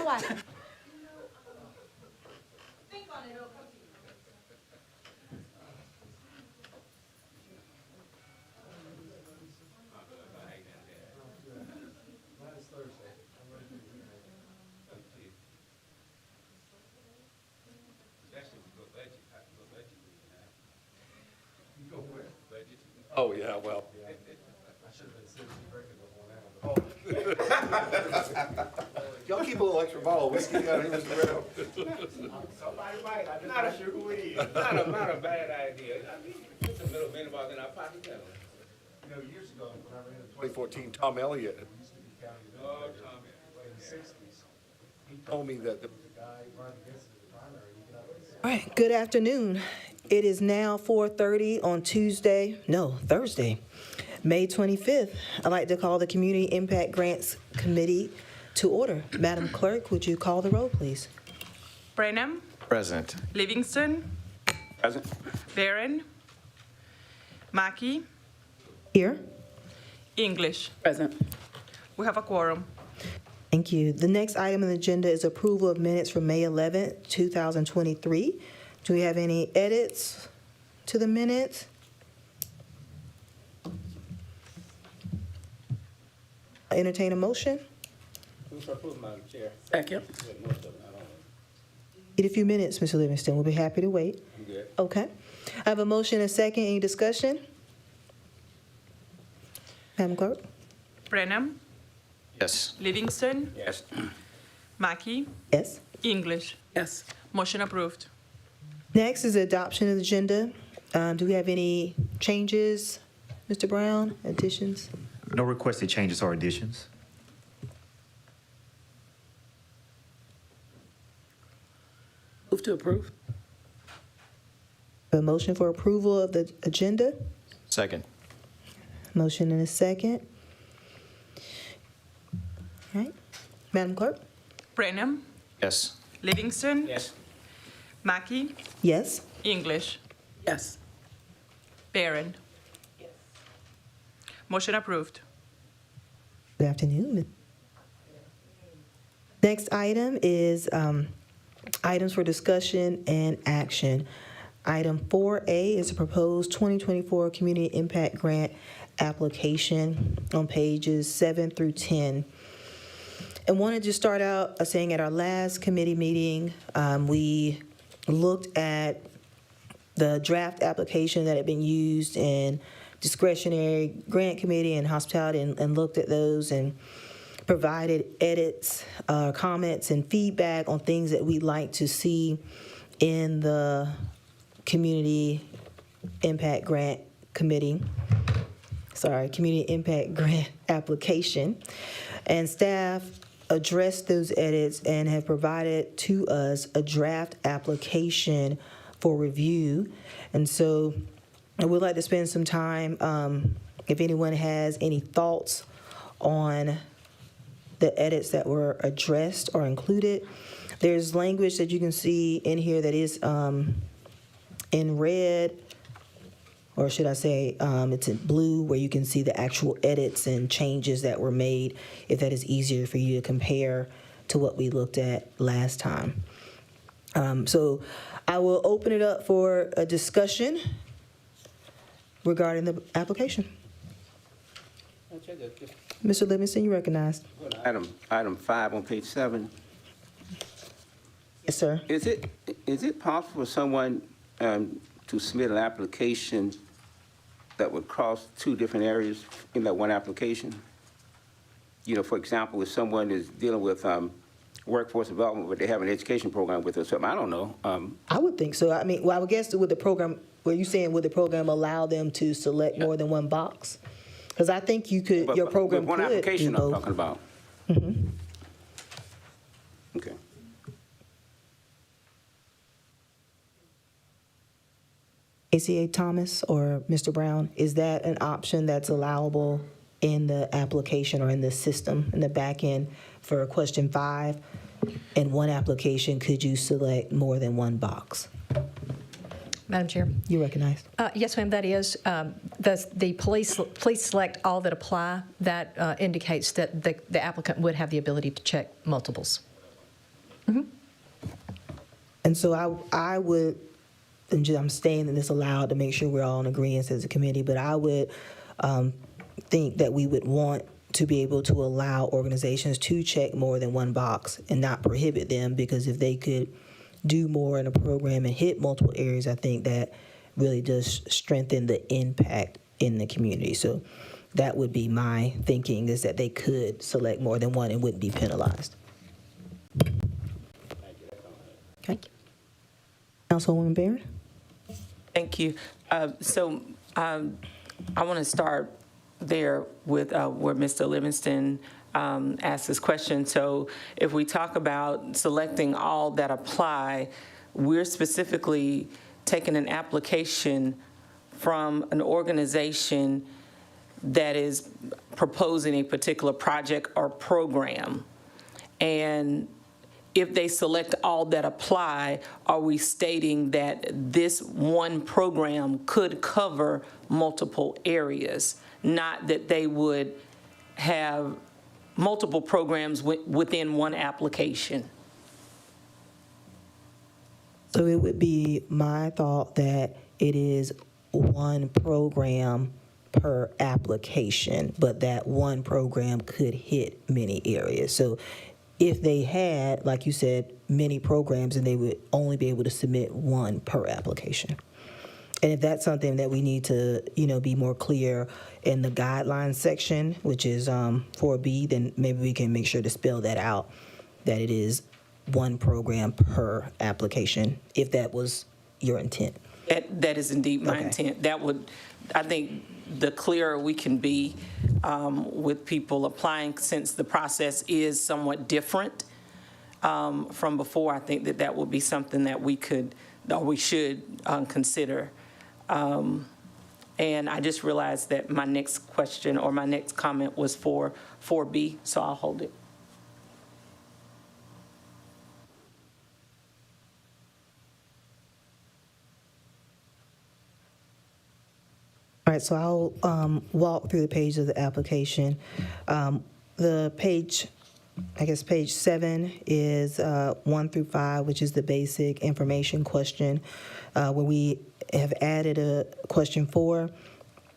why. Oh, yeah, well. Y'all keep a little extra bottle of whiskey out here, Mr. Brown. Somebody might, I'm not sure who it is. Not a bad idea. I mean, put some little mini bars in our pocket, you know. You know, years ago, when I ran in 2014, Tom Elliott Oh, Tommy. in the 60s, he told me that the guy running against him in the primary, he got All right, good afternoon. It is now 4:30 on Thursday, May 25th. I'd like to call the Community Impact Grants Committee to order. Madam Clerk, would you call the roll, please? Brenham, Present. Livingston, Present. Barron, Mackey, Here. English. Present. We have a quorum. Thank you. The next item on the agenda is approval of minutes from May 11th, 2023. Do we have any edits to the minutes? Entertain a motion? Who's for approval, Madam Chair? Second. Most of them, I don't know. Need a few minutes, Mr. Livingston. We'll be happy to wait. I'm good. Okay. I have a motion and a second. Any discussion? Madam Clerk? Brenham, Yes. Livingston, Yes. Mackey, Yes. English. Yes. Motion approved. Next is adoption of the agenda. Do we have any changes, Mr. Brown, additions? No requested changes or additions. Move to approve. A motion for approval of the agenda? Second. Motion and a second. All right. Madam Clerk? Brenham, Yes. Livingston, Yes. Mackey, Yes. English. Yes. Barron. Motion approved. Good afternoon. Next item is items for discussion and action. Item 4A is a proposed 2024 Community Impact Grant application on pages 7 through 10. And wanted to start out saying at our last committee meeting, we looked at the draft application that had been used in discretionary grant committee and hospitality and looked at those and provided edits, comments, and feedback on things that we'd like to see in the Community Impact Grant Committee. Community Impact Grant application. And staff addressed those edits and have provided to us a draft application for review. And so I would like to spend some time, if anyone has any thoughts on the edits that were addressed or included. There's language that you can see in here that is in red, or should I say it's in blue, where you can see the actual edits and changes that were made, if that is easier for you to compare to what we looked at last time. So I will open it up for a discussion regarding the application. Mr. Livingston, you recognized. Item 5 on page 7. Yes, sir. Is it possible for someone to submit an application that would cross 2 different areas in that one application? You know, for example, if someone is dealing with workforce development, but they have an education program with us, something, I don't know. I would think so. I mean, well, I would guess with the program, were you saying would the program allow them to select more than one box? Because I think you could, your program One could application do I'm both. talking about. Okay. ACA Thomas or Mr. Brown, is that an option that's allowable in the application or in the system, in the back end for question 5? In one application, could you select more than one box? Madam Chair. You recognized? Yes, ma'am, that is. The please select all that apply. That indicates that the applicant would have the ability to check multiples. And so I would, I'm staying in this aloud to make sure we're all in agreement as a committee, but I would think that we would want to be able to allow organizations to check more than one box and not prohibit them, because if they could do more in a program and hit multiple areas, I think that really does strengthen the impact in the community. So that would be my thinking, is that they could select more than one and wouldn't be penalized. Okay. Councilwoman Barron? Thank you. I want to start there with where Mr. Livingston asked this question. So if we talk about selecting all that apply, we're specifically taking an application from an organization that is proposing a particular project or program. And if they select all that apply, are we stating that this one program could cover multiple areas? Not that they would have multiple programs within one application. So it would be my thought that it is one program per application, but that one program could hit many areas. So if they had, like you said, many programs, then they would only be able to submit one per application. And if that's something that we need to, be more clear in the guidelines section, which is 4B, then maybe we can make sure to spell that out, that it is one program per application, if that was your intent. That is indeed my Okay. intent. That would, I think, the clearer we can be with people applying, since the process is somewhat different from before, I think that would be something that we could, or we should consider. And I just realized that my next question or my next comment was for 4B, so I'll hold it. All right, so I'll walk through the page of the application. The page, page 7 is 1 through 5, which is the basic information question, where we have added a question 4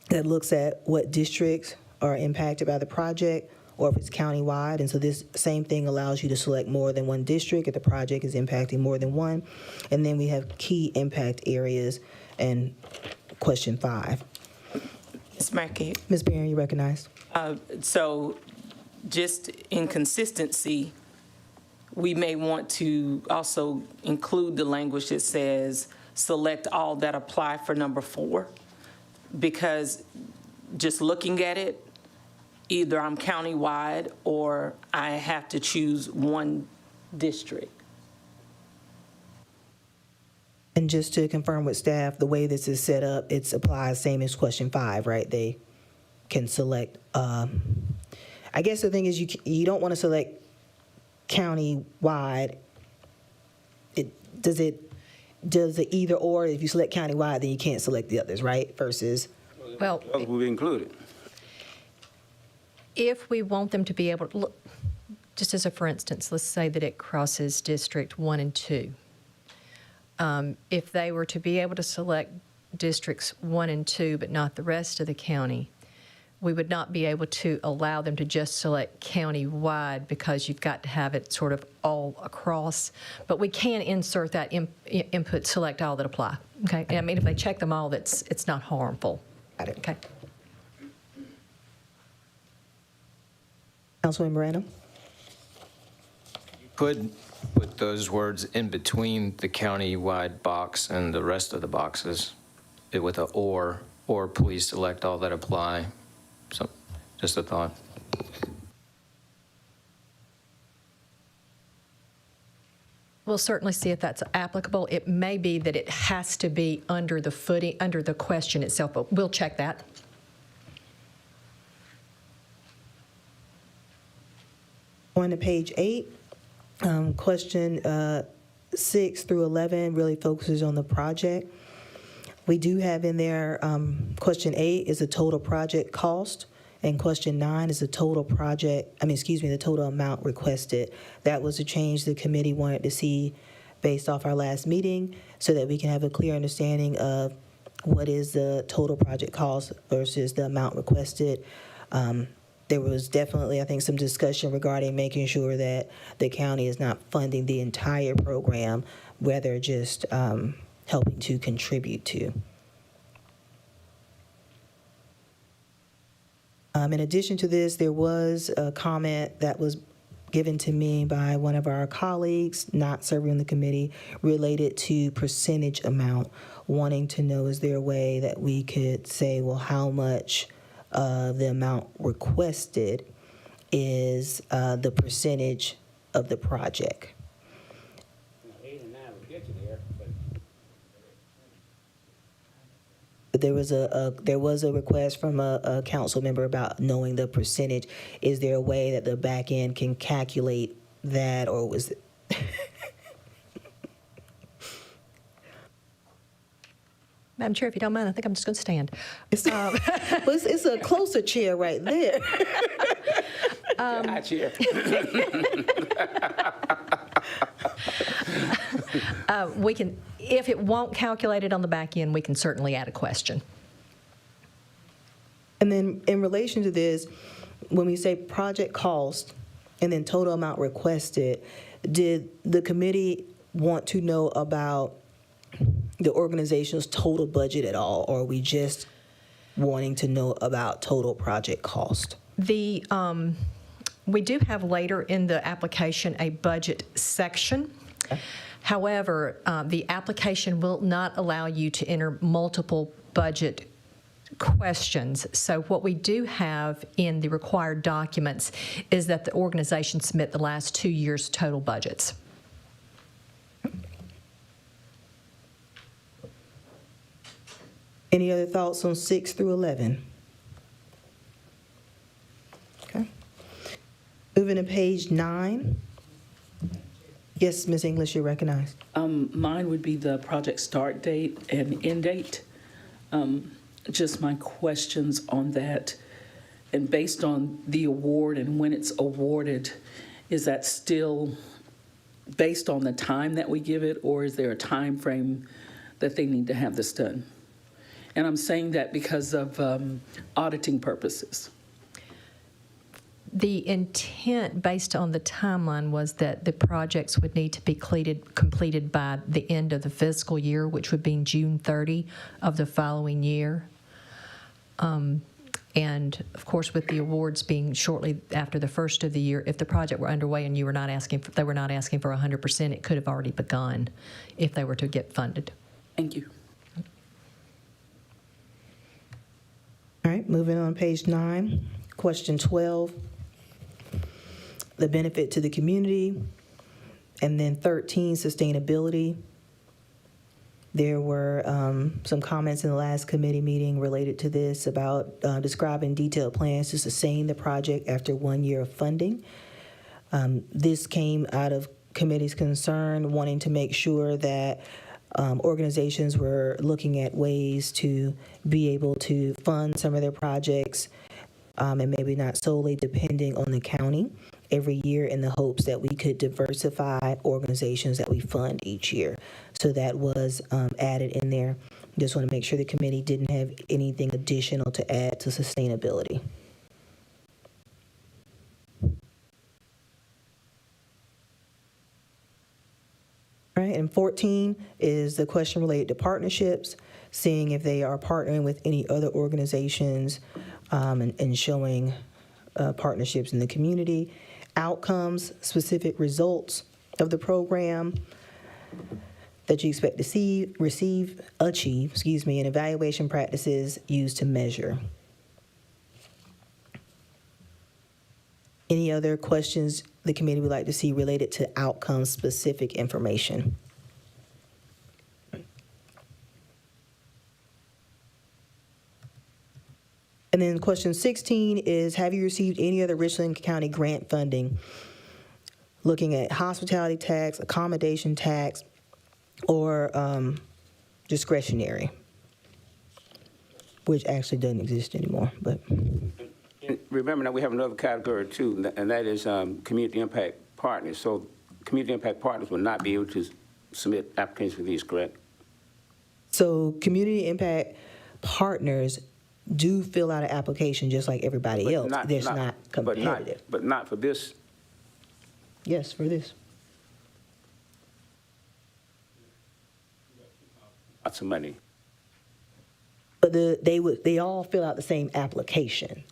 that looks at what districts are impacted by the project, or if it's countywide. And so this same thing allows you to select more than one district if the project is impacting more than one. And then we have key impact areas and question 5. Ms. Mackey, Ms. Barron, you recognized. so just in consistency, we may want to also include the language that says, select all that apply for number 4, because just looking at it, either I'm countywide or I have to choose one district. And just to confirm with staff, the way this is set up, it applies same as question 5, right? They can select, I guess the thing is you don't want to select countywide. Does it either or? If you select countywide, then you can't select the others, right? Versus, Well, Will be included. if we want them to be able to, look, just as a for instance, let's say that it crosses District 1 and 2. If they were to be able to select Districts 1 and 2, but not the rest of the county, we would not be able to allow them to just select county-wide, because you've got to have it sort of all across. But we can insert that input, select all that apply, okay? I mean, if they check them all, it's not harmful. Got it. Okay. Councilwoman Moreno? Could put those words in between the county-wide box and the rest of the boxes with a or please select all that apply. So, just a thought. We'll certainly see if that's applicable. It may be that it has to be under the footing, under the question itself, but we'll check that. On to page 8, question 6 through 11 really focuses on the project. We do have in there, question 8 is the total project cost, And question 9 is the total the total amount requested. That was a change the committee wanted to see based off our last meeting so that we can have a clear understanding of what is the total project cost versus the amount requested. There was definitely, I think, some discussion regarding making sure that the county is not funding the entire program, rather just helping to contribute to. In addition to this, there was a comment that was given to me by one of our colleagues not serving on the committee related to percentage amount, wanting to know, is there a way that we could say, well, how much the amount requested is the percentage of the project? 8 and 9 will get you there, but But there was a request from a council member about knowing the percentage. Is there a way that the back end can calculate that, or was it? Madam Chair, if you don't mind, I think I'm just going to stand. It's a closer chair right there. high chair. We can, if it won't calculate it on the back end, we can certainly add a question. And then in relation to this, when we say project cost and then total amount requested, did the committee want to know about the organization's total budget at all, or are we just wanting to know about total project cost? We do have later in the application a budget section. However, the application will not allow you to enter multiple budget questions. So what we do have in the required documents is that the organization submit the last 2 years' total budgets. Any other thoughts on 6 through 11? Okay. Moving to page 9. Yes, Ms. English, you're recognized. Mine would be the project start date and end date. Just my questions on that. And based on the award and when it's awarded, is that still based on the time that we give it, or is there a time frame that they need to have this done? And I'm saying that because of auditing purposes. The intent, based on the timeline, was that the projects would need to be completed by the end of the fiscal year, which would be June 30 of the following year. And of course, with the awards being shortly after the first of the year, if the project were underway and they were not asking for 100%, it could have already begun if they were to get funded. Thank you. All right, moving on, page 9. Question 12, the benefit to the community. And then 13, sustainability. There were some comments in the last committee meeting related to this about describing detailed plans to sustain the project after 1 year of funding. This came out of committee's concern, wanting to make sure that organizations were looking at ways to be able to fund some of their projects and maybe not solely depending on the county every year, in the hopes that we could diversify organizations that we fund each year. So that was added in there. Just want to make sure the committee didn't have anything additional to add to sustainability. All right, and 14 is the question related to partnerships, seeing if they are partnering with any other organizations and showing partnerships in the community. Outcomes, specific results of the program that you expect to achieve, and evaluation practices used to measure. Any other questions the committee would like to see related to outcome-specific information? And then question 16 is, have you received any other Richland County grant funding looking at hospitality tax, accommodation tax, or discretionary, which actually doesn't exist anymore, but. In And remember now, we have another category too, and that is community impact partners. So community impact partners will not be able to submit applications for these, correct? So community impact partners do fill out an application just like everybody But else. It's not competitive. But not for this. Yes, for this. Lots of money. But they all fill out the same application.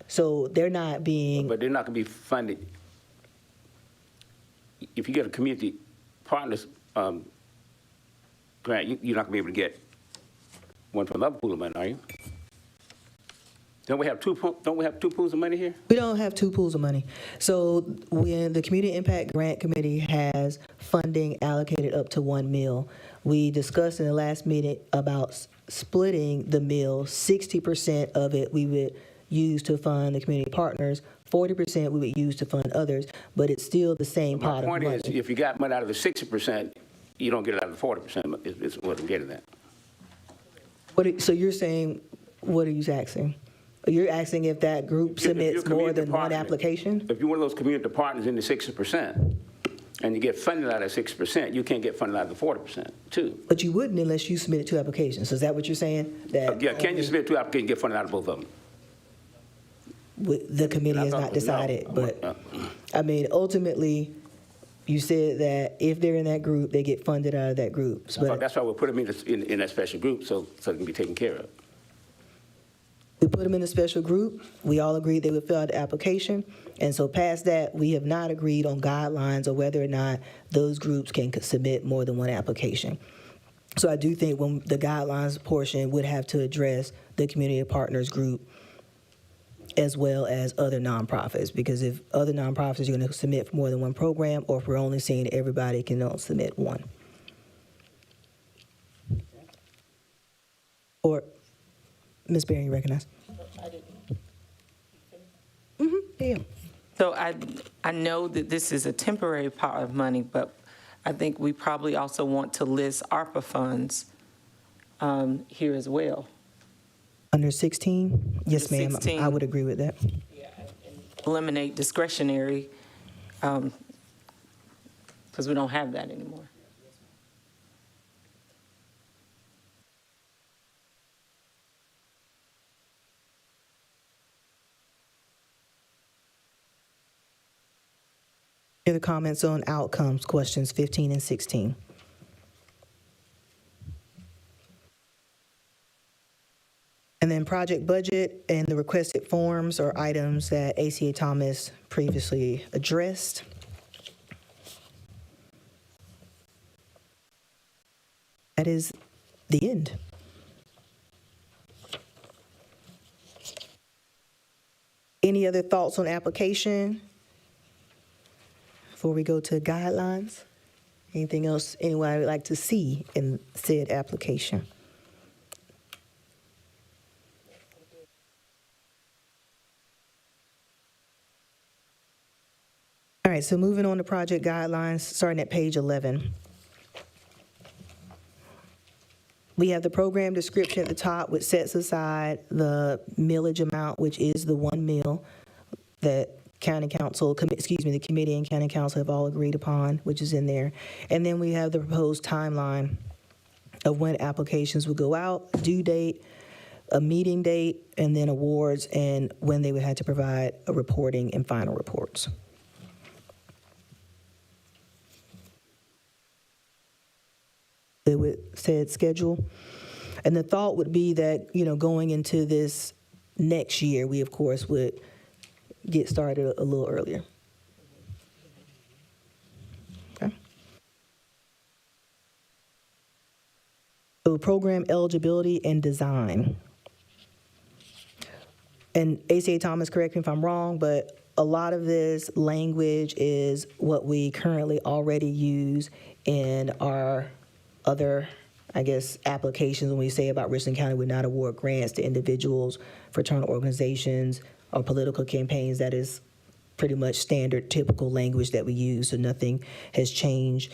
So they're not being, But they're not going to be funded. If you get a community partners grant, you're not going to be able to get one from another pool of money, are you? Don't we have two pools of money here? we don't have two pools of money. So when the Community Impact Grant Committee has funding allocated up to $1 million, we discussed in the last meeting about splitting the mill. 60% of it we would use to fund the community partners, 40% we would use to fund others, but it's still the same My pot of point money. is, if you got money out of the 60%, you don't get it out of the 40%, is what I'm getting at. So you're saying, what are you asking? You're asking if that group If you're a submits more community than one partner, application? If you're one of those community partners in the 60%, and you get funded out of 6%, you can't get funded out of the 40% too. But you wouldn't unless you submitted two applications. Is that what you're saying? That Yeah, can you only submit 2 applications and get funded out of both of them? The committee has I thought not it was no. decided, but, I mean, ultimately, you said that if they're in that group, they get funded out of that group. But That's why we'll put them in that special group so it can be taken care of. we put them in a special group. We all agreed they would fill out the application. And so past that, we have not agreed on guidelines or whether or not those groups can submit more than one application. So I do think when the guidelines portion would have to address the community partners group as well as other nonprofits, because if other nonprofits are going to submit for more than one program, or if we're only seeing everybody can only submit one. Or, Ms. Barron, you recognize? Yeah. So I know that this is a temporary pot of money, but I think we probably also want to list ARPA funds here as well. Under 16? Yes, Under ma'am. 16. I would agree with that. Eliminate discretionary, because we don't have that anymore. Any other comments on outcomes, questions 15 and 16? And then project budget and the requested forms are items that ACA Thomas previously addressed. That is the end. Any other thoughts on application before we go to guidelines? Anything else anyone would like to see in said application? All right, so moving on to project guidelines, starting at page 11. We have the program description at the top, which sets aside the millage amount, which is the $1 million that the committee and county council have all agreed upon, which is in there. And then we have the proposed timeline of when applications will go out, due date, a meeting date, and then awards, and when they would have to provide a reporting and final reports. It would said schedule. And the thought would be that, going into this next year, we of course would get started a little earlier. Okay. So program eligibility and design. And ACA Thomas, correct me if I'm wrong, but a lot of this language is what we currently already use in our other, applications when we say about Richland County would not award grants to individuals, fraternal organizations, or political campaigns. That is pretty much standard, typical language that we use, so nothing has changed.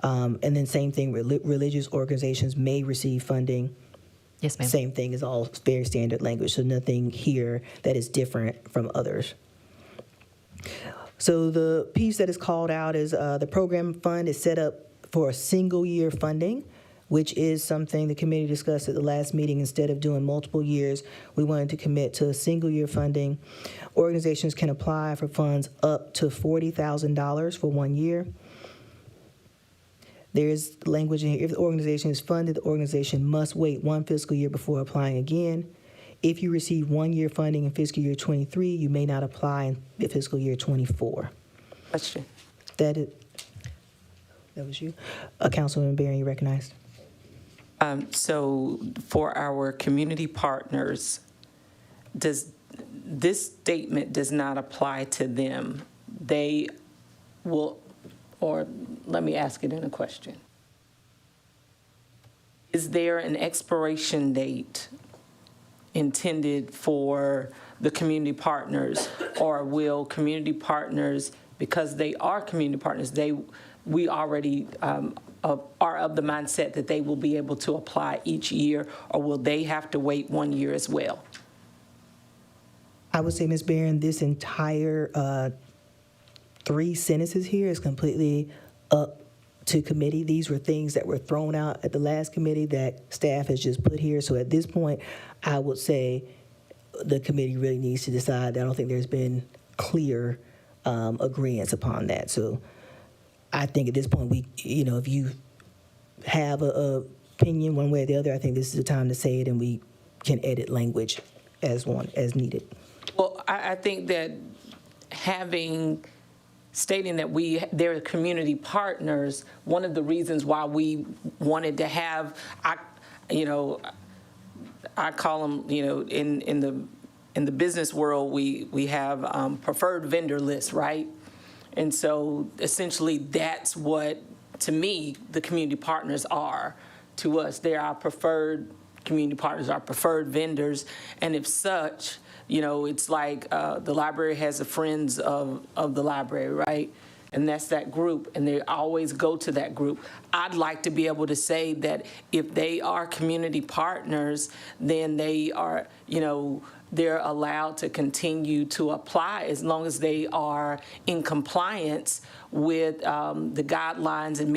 And then same thing, religious organizations may receive funding Yes, ma'am. Same thing is all very standard language, so nothing here that is different from others. So the piece that is called out is the program fund is set up for a single year funding, which is something the committee discussed at the last meeting. Instead of doing multiple years, we wanted to commit to a single year funding. Organizations can apply for funds up to $40,000 for 1 year. There's language in here, if the organization is funded, the organization must wait 1 fiscal year before applying again. If you receive 1 year funding in fiscal year 23, you may not apply in fiscal year 24. Question. That was you. Councilwoman Barron, you recognized. So for our community partners, this statement does not apply to them. They will, or let me ask it in a question. Is there an expiration date intended for the community partners, or will community partners, because they are community partners, we already are of the mindset that they will be able to apply each year, or will they have to wait 1 year as well? I would say, Ms. Barron, this entire 3 sentences here is completely up to committee. These were things that were thrown out at the last committee that staff has just put here. So at this point, I would say the committee really needs to decide. I don't think there's been clear agreements upon that. So I think at this point, if you have a opinion one way or the other, I think this is the time to say it, and we can edit language as needed. Well, I think that stating that they're community partners, one of the reasons why we wanted to have, I call them, in the business world, we have preferred vendor lists, right? And so essentially that's what, to me, the community partners are to us. They're our preferred community partners, our preferred vendors. And if such, it's like the library has the Friends of the Library, right? And that's that group, and they always go to that group. I'd like to be able to say that if they are community partners, then they are, they're allowed to continue to apply as long as they are in compliance with the guidelines and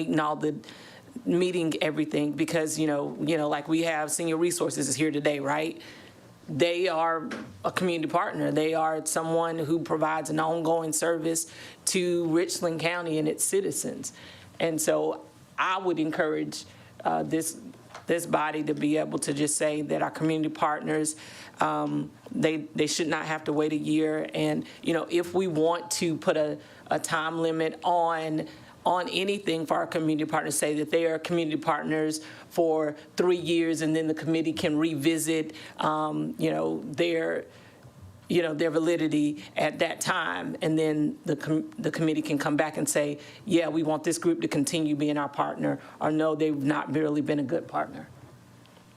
meeting everything, because, like we have Senior Resources is here today, right? They are a community partner. They are someone who provides an ongoing service to Richland County and its citizens. And so I would encourage this body to be able to just say that our community partners, they should not have to wait a year. And, if we want to put a time limit on anything for our community partners, say that they are community partners for 3 years, and then the committee can revisit, their validity at that time, and then the committee can come back and say, yeah, we want this group to continue being our partner, or no, they've not really been a good partner.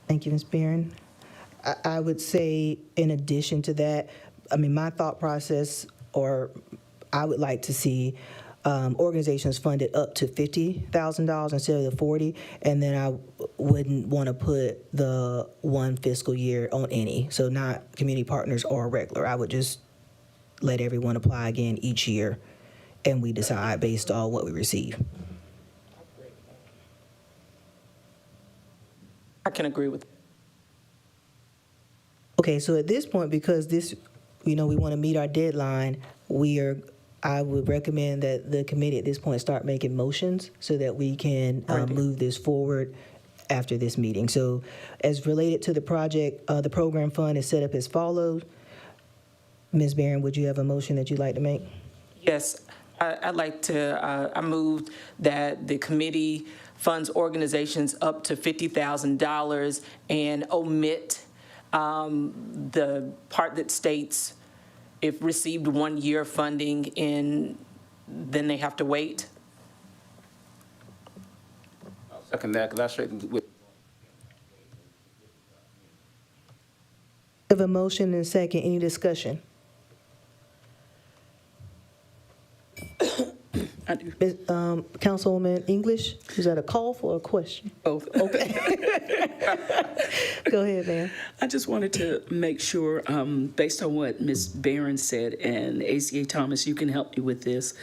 Thank you, Ms. Barron. I would say, in addition to that, my thought process, or I would like to see organizations funded up to $50,000 instead of the 40, and then I wouldn't want to put the 1 fiscal year on any, so not community partners or regular. I would just let everyone apply again each year, and we decide based on what we receive. I can agree with that. Okay, so at this point, because this, we want to meet our deadline, I would recommend that the committee at this point start making motions so that we can move this forward after this meeting. So as related to the project, the program fund is set up as follows. Ms. Barron, would you have a motion that you'd like to make? Yes, I'd like to, I moved that the committee funds organizations up to $50,000 and omit the part that states if received 1 year funding then they have to wait. Second that, because I straightened with. Have a motion and a second. Any discussion? do. Councilwoman English, is that a call for a question? Both. Okay. Go ahead, ma'am. I just wanted to make sure, based on what Ms. Barron said, and ACA Thomas, you can help me with this.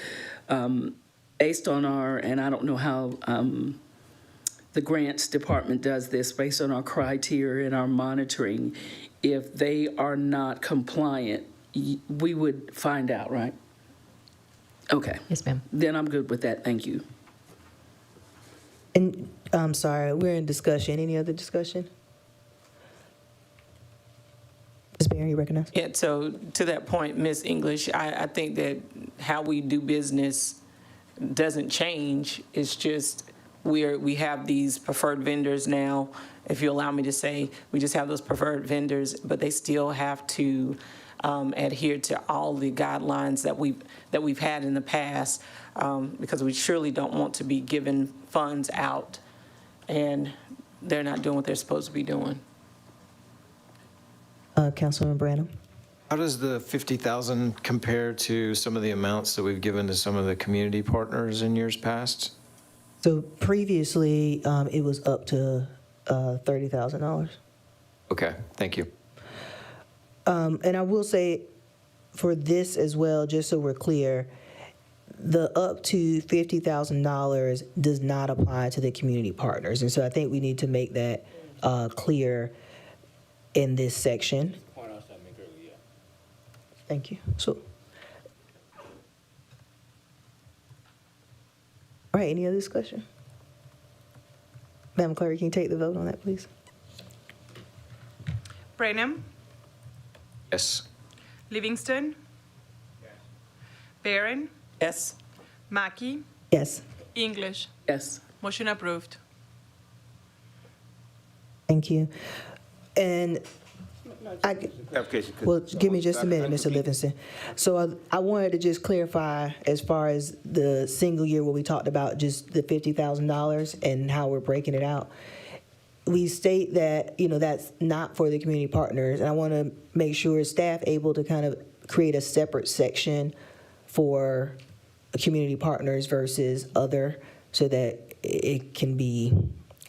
Based on our, and I don't know how the grants department does this, based on our criteria and our monitoring, if they are not compliant, we would find out, right? Okay. Yes, ma'am. Then I'm good with that. Thank you. And I'm sorry, we're in discussion. Any other discussion? Ms. Barron, you recognize? Yeah, so to that point, Ms. English, I think that how we do business doesn't change. It's just we have these preferred vendors now. If you allow me to say, we just have those preferred vendors, but they still have to adhere to all the guidelines that we've had in the past, because we surely don't want to be giving funds out and they're not doing what they're supposed to be doing. Councilman Branham? How does the 50,000 compare to some of the amounts that we've given to some of the community partners in years past? So previously, it was up to $30,000. Okay, thank you. And I will say for this as well, just so we're clear, the up to $50,000 does not apply to the community partners. And so I think we need to make that clear in this section. Thank you. So, all right, any other discussion? Madam Clerk, can you take the vote on that, please? Branham, Yes. Livingston, Barron, Yes? Mackey, Yes. English. Yes. Motion approved. Thank you. And Clarification. well, give me just a minute, Mr. Livingston. So I wanted to just clarify as far as the single year where we talked about just the $50,000 and how we're breaking it out. We state that, that's not for the community partners, and I want to make sure staff able to kind of create a separate section for community partners versus other, so that it can be,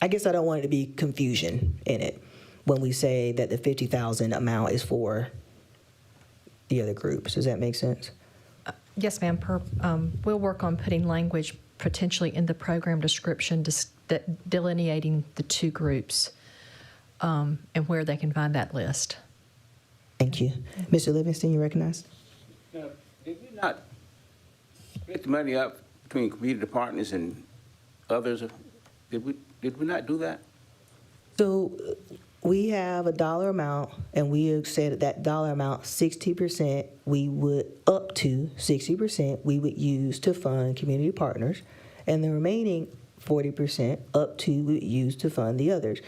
I guess I don't want it to be confusion in it when we say that the 50,000 amount is for the other groups. Does that make sense? Yes, ma'am. We'll work on putting language potentially in the program description delineating the two groups and where they can find that list. Thank you. Mr. Livingston, you recognize? Now, did we not split the money up between community partners and others? Did we not do that? So we have a dollar amount, and we have said that dollar amount, 60%, up to 60%, we would use to fund community partners, and the remaining 40% up to we would use to fund the others.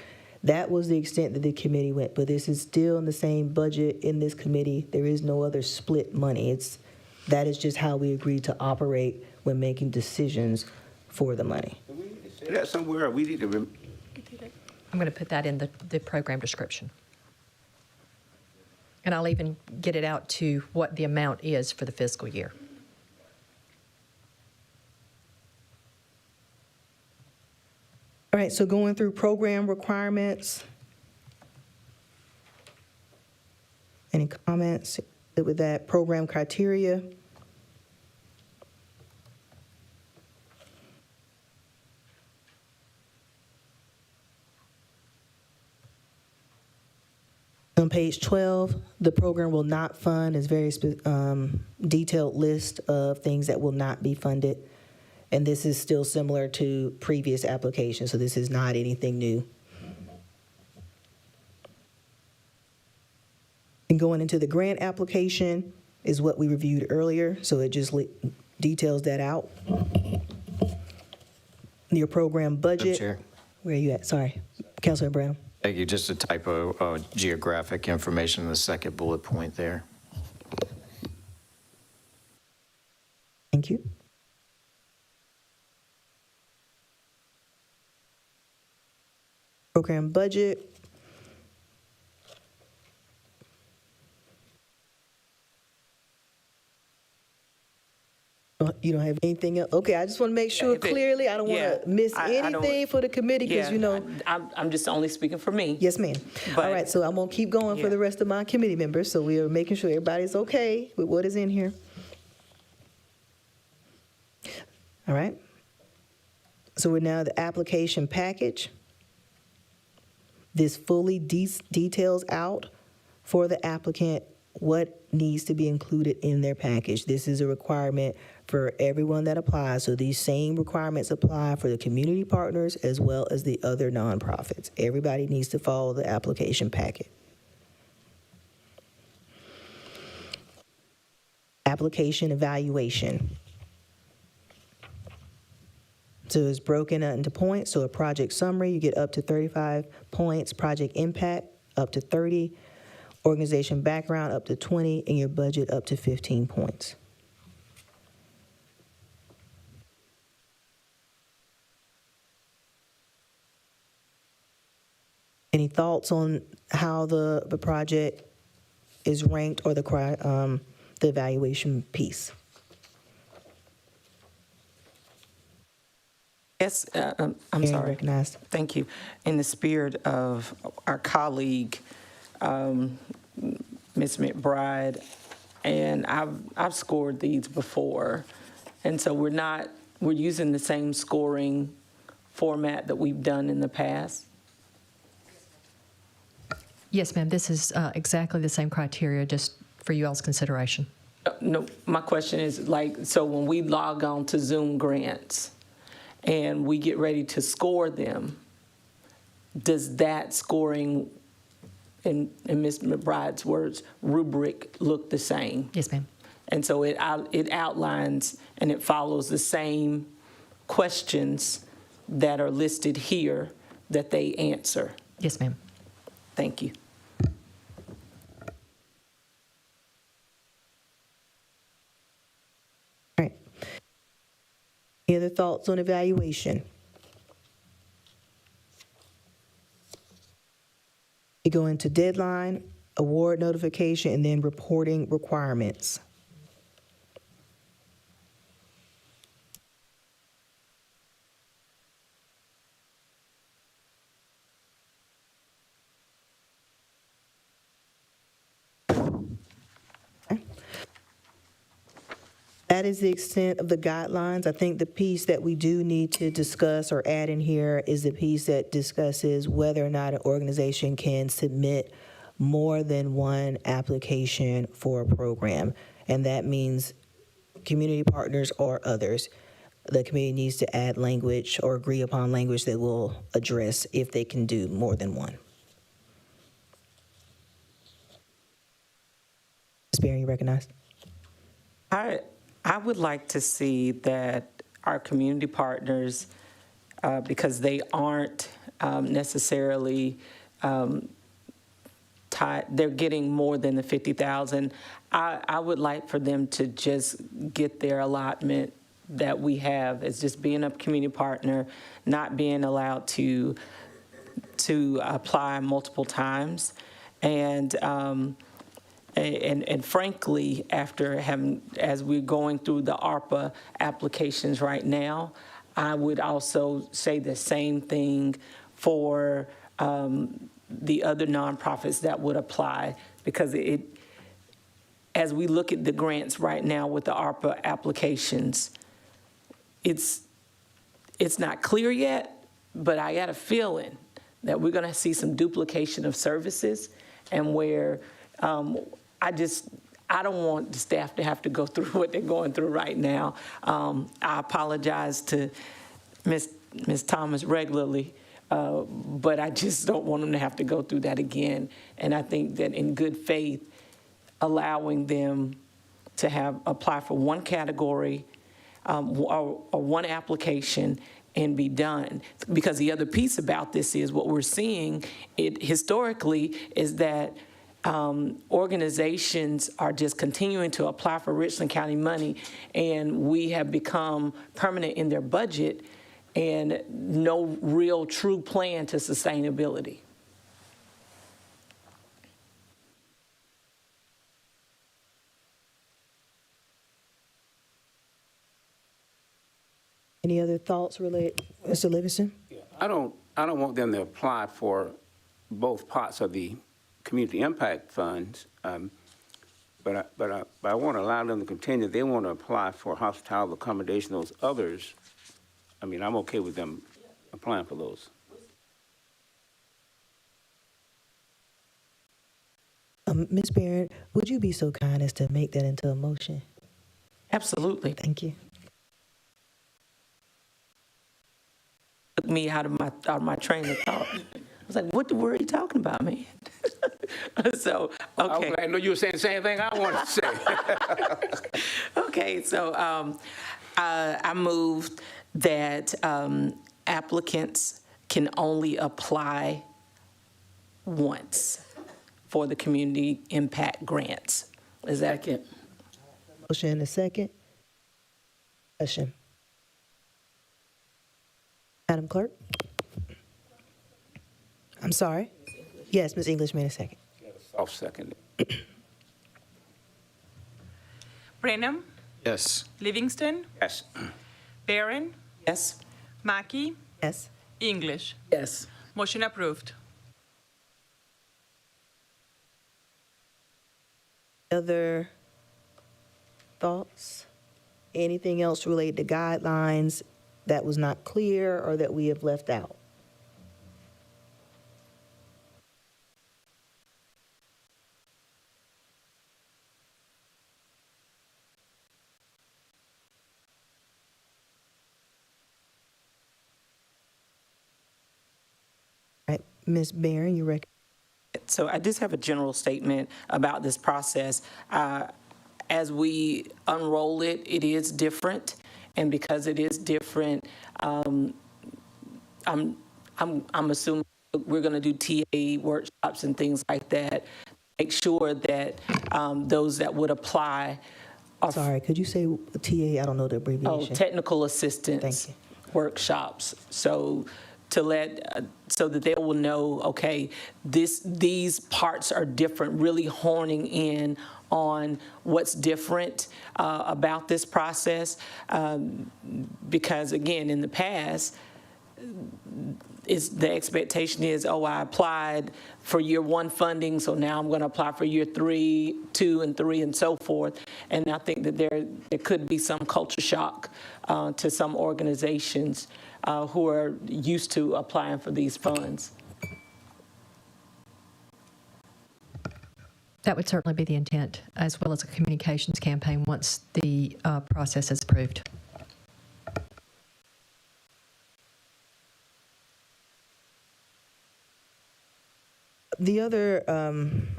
That was the extent that the committee went, but this is still in the same budget in this committee. There is no other split money. That is just how we agreed to operate when making decisions for the money. Do we need to say that somewhere, or we need to? I'm going to put that in the program description. And I'll even get it out to what the amount is for the fiscal year. All right, so going through program requirements. Any comments with that program criteria? On page 12, the program will not fund is very detailed list of things that will not be funded. And this is still similar to previous applications, so this is not anything new. And going into the grant application is what we reviewed earlier, so it just details that out. Your program budget. Chair. Where are you at? Sorry, Councilor Brown. Thank you. Just a typo, geographic information in the second bullet point there. Thank you. Program budget. You don't have anything else? Okay, I just want to make sure If it- clearly, I don't want yeah, to miss I don't- anything for the committee, because I'm just only speaking for me. yes, ma'am. All But- right, so I'm going to keep going for Yeah. the rest of my committee members, so we are making sure everybody's okay with what is in here. All right. So we're now the application package. This fully details out for the applicant what needs to be included in their package. This is a requirement for everyone that applies. So these same requirements apply for the community partners as well as the other nonprofits. Everybody needs to follow the application packet. Application evaluation. So it's broken into points. So a project summary, you get up to 35 points. Project impact, up to 30. Organization background, up to 20. And your budget, up to 15 points. Any thoughts on how the project is ranked, or the evaluation piece? Yes, I'm Hearing sorry. recognized. Thank you. In the spirit of our colleague, Ms. McBride, and I've scored these before, and so we're using the same scoring format that we've done in the past. Yes, ma'am, this is exactly the same criteria, just for you all's consideration. No, my question is, so when we log on to Zoom Grants and we get ready to score them, does that scoring, in Ms. McBride's words, rubric look the same? Yes, ma'am. And so it outlines and it follows the same questions that are listed here that they answer? Yes, ma'am. Thank you. All right. Any other thoughts on evaluation? We go into deadline, award notification, and then reporting requirements. That is the extent of the guidelines. I think the piece that we do need to discuss or add in here is the piece that discusses whether or not an organization can submit more than one application for a program. And that means community partners or others. The committee needs to add language or agree upon language that will address if they can do more than one. Ms. Barry, you recognized? I would like to see that our community partners, because they aren't necessarily tied, they're getting more than the 50,000. I would like for them to just get their allotment that we have as just being a community partner, not being allowed to apply multiple times. And frankly, as we're going through the ARPA applications right now, I would also say the same thing for the other nonprofits that would apply, because as we look at the grants right now with the ARPA applications, it's not clear yet, but I got a feeling that we're going to see some duplication of services, and where I don't want the staff to have to go through what they're going through right now. I apologize to Ms. Thomas regularly, but I just don't want them to have to go through that again. And I think that in good faith, allowing them to apply for one category or one application and be done. Because the other piece about this is what we're seeing historically is that organizations are just continuing to apply for Richland County money, and we have become permanent in their budget and no real true plan to sustainability. Any other thoughts related, Mr. Livingston? I don't want them to apply for both parts of the community impact funds, but I want to allow them to continue. They want to apply for hospitality accommodation, those others. I mean, I'm okay with them applying for those. Ms. Barron, would you be so kind as to make that into a motion? Absolutely. Thank you. Took me out of my train of thought. I was like, what the word are you talking about, man? So, okay. I know you were saying the same thing I wanted to say. Okay, so I moved that applicants can only apply once for the community impact grants. Is that? Second. Motion and a second. Discussion. Madam Clerk? I'm sorry? Yes, Ms. English made a second. I'll second it. Brenham, Yes. Livingston, Yes. Barron, Yes? Mackey, Yes. English. Yes. Motion approved. Other thoughts? Anything else related to guidelines that was not clear or that we have left out? All right, Ms. Barron, you reckon? So I just have a general statement about this process. As we unroll it, it is different, and because it is different, I'm assuming we're going to do TA workshops and things like that. Make sure that those that would apply are Sorry, could you say TA? I don't know the abbreviation. technical assistance Thank you. workshops. So to let, so that they will know, okay, these parts are different, really honing in on what's different about this process. Because again, in the past, the expectation is, oh, I applied for year one funding, so now I'm going to apply for year 3, 2, and 3, and so forth. And I think that there could be some culture shock to some organizations who are used to applying for these funds. That would certainly be the intent, as well as a communications campaign once the process is approved. The other,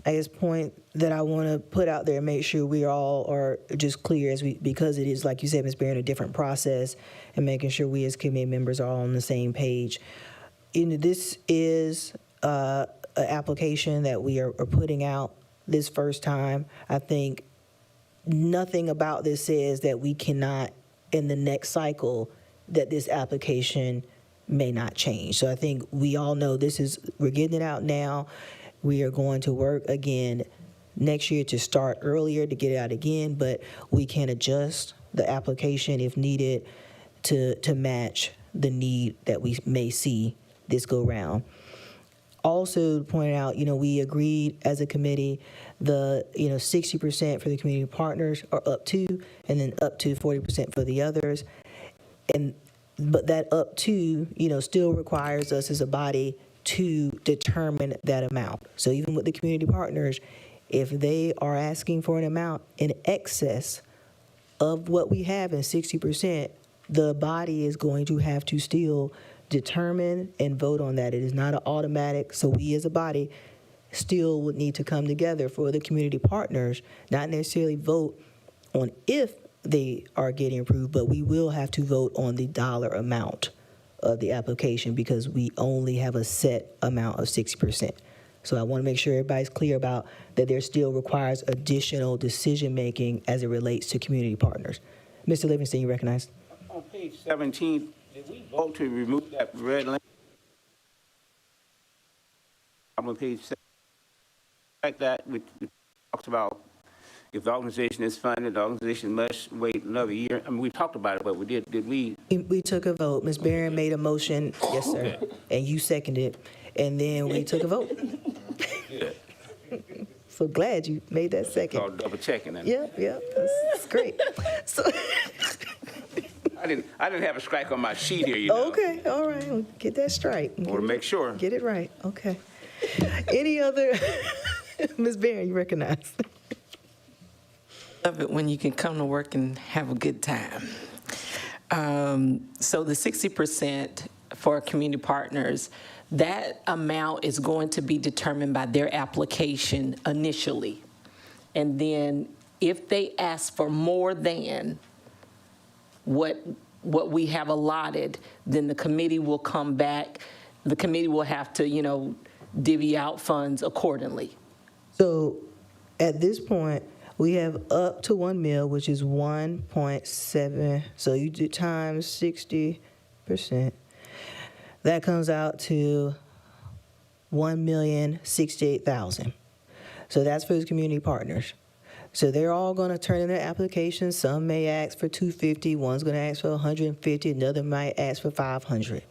I guess, point that I want to put out there and make sure we all are just clear because it is, like you said, Ms. Barron, a different process, and making sure we as committee members are all on the same page. This is an application that we are putting out this first time. I think nothing about this says that we cannot, in the next cycle, that this application may not change. So I think we all know we're getting it out now. We are going to work again next year to start earlier to get it out again, but we can adjust the application if needed to match the need that we may see this go round. Also pointed out, we agreed as a committee, the 60% for the community partners or up to, and then up to 40% for the others. But that up to, still requires us as a body to determine that amount. So even with the community partners, if they are asking for an amount in excess of what we have in 60%, the body is going to have to still determine and vote on that. It is not an automatic, so we as a body still would need to come together for the community partners, not necessarily vote on if they are getting approved, but we will have to vote on the dollar amount of the application because we only have a set amount of 60%. So I want to make sure everybody's clear about that there still requires additional decision-making as it relates to community partners. Mr. Livingston, you recognize? On page 17, did we vote to remove that red line? I'm on page 7. Like that, we talked about if the organization is funded, the organization must wait another year. I mean, we talked about it, but did we? We took a vote. Ms. Barron made a motion, yes, sir, and you seconded, and then we took a vote. So glad you made that second. Called double checking that. Yeah, that's great. So, I didn't have a strike on my sheet here, you know. okay, all right, well, get that straight. Want to make sure. Get it right, okay. Any other, Ms. Barron, you recognize? Love it when you can come to work and have a good time. So the 60% for community partners, that amount is going to be determined by their application initially. And then if they ask for more than what we have allotted, then the committee will come back. The committee will have to, divvy out funds accordingly. So at this point, we have up to 1 mil, which is 1.7. So you do times 60%. That comes out to 1,068,000. So that's for the community partners. So they're all going to turn in their applications. Some may ask for 250. One's going to ask for 150. Another might ask for 500.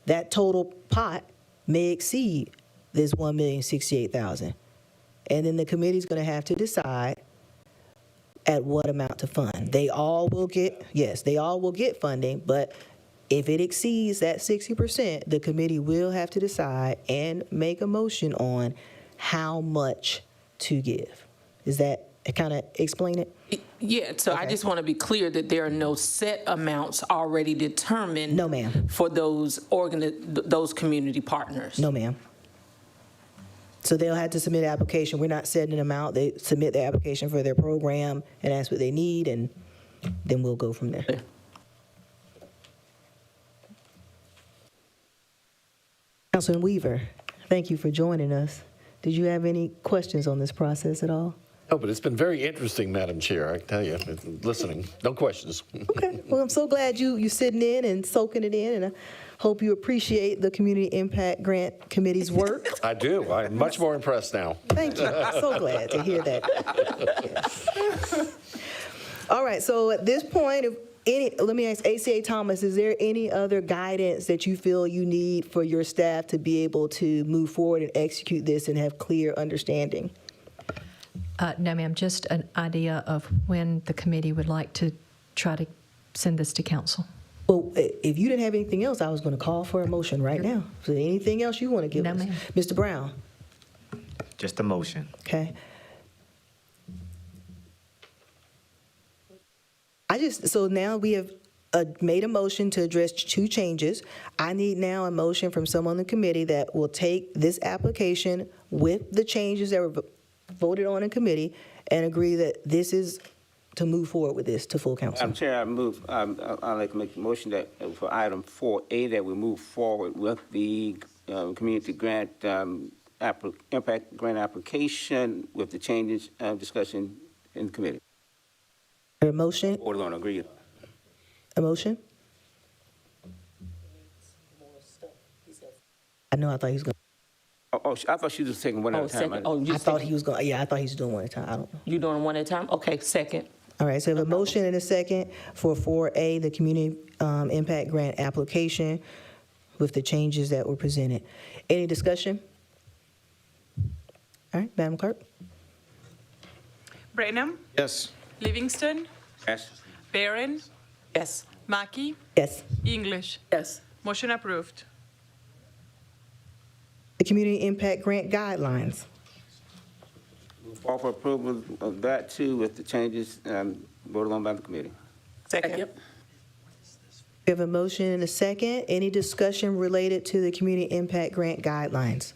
That total pot may exceed this 1,068,000. And then the committee's going to have to decide at what amount to fund. They all will get funding, but if it exceeds that 60%, the committee will have to decide and make a motion on how much to give. Is that kind of explain it? Yeah, so I Okay. just want to be clear that there are no set amounts already determined. No, ma'am. For those community partners. No, ma'am. So they'll have to submit an application. We're not setting them out. They submit their application for their program and ask what they need, and then we'll go from there. Councilman Weaver, thank you for joining us. Did you have any questions on this process at all? No, but it's been very interesting, Madam Chair, I tell you, listening. No questions. Okay, well, I'm so glad you sitting in and soaking it in, and I hope you appreciate the Community Impact Grant Committee's work. I do. I'm much more impressed now. Thank you. So glad to hear that. Yes. All right, so at this point, let me ask ACA Thomas, is there any other guidance that you feel you need for your staff to be able to move forward and execute this and have clear understanding? No, ma'am, just an idea of when the committee would like to try to send this to council. Well, if you didn't have anything else, I was going to call for a motion right now. So anything else you want to give No, us? ma'am. Mr. Brown, Just a motion. okay. So now we have made a motion to address 2 changes. I need now a motion from someone on the committee that will take this application with the changes that were voted on in committee and agree that this is to move forward with this to full council. Madam Chair, I'd like to make a motion that for item 4A, that we move forward with the community grant, impact grant application with the changes discussion in committee. A motion? Or don't agree. A motion? I know, I thought he was going, I thought she was taking one at a time. Second. Oh, I thought he was doing one at a time. I don't know. You doing one at a time? Okay, second. All right, so we have a motion and a second for 4A, the community impact grant application with the changes that were presented. Any discussion? All right, Madam Clerk? Brenham, Yes. Livingston, Yes. Barron, Yes. Mackey, Yes. English. Yes. Motion approved. The community impact grant guidelines. All for approval of that too with the changes voted on by the committee. Second. We have a motion and a second. Any discussion related to the community impact grant guidelines?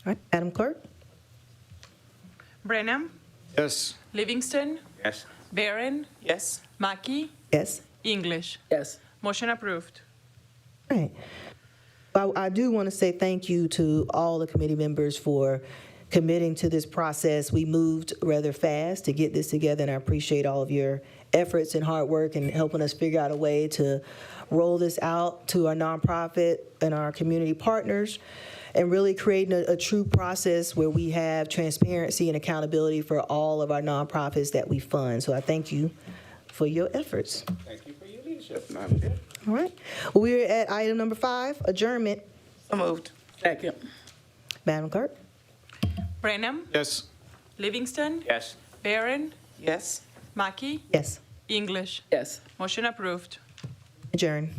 All right, Madam Clerk? Brenham, Yes. Livingston, Yes. Barron, Yes. Mackey, Yes. English. Yes. Motion approved. Right. I do want to say thank you to all the committee members for committing to this process. We moved rather fast to get this together, and I appreciate all of your efforts and hard work and helping us figure out a way to roll this out to our nonprofit and our community partners. and really creating a true process where we have transparency and accountability for all of our nonprofits that we fund. So I thank you for your efforts. Thank you for your leadership, Madam Chair. All right. We're at item number 5, adjournment. So moved. Second. Madam Clerk? Brenham, Yes. Livingston, Yes. Barron, Yes. Mackey, Yes. English. Yes. Motion approved. Adjourn.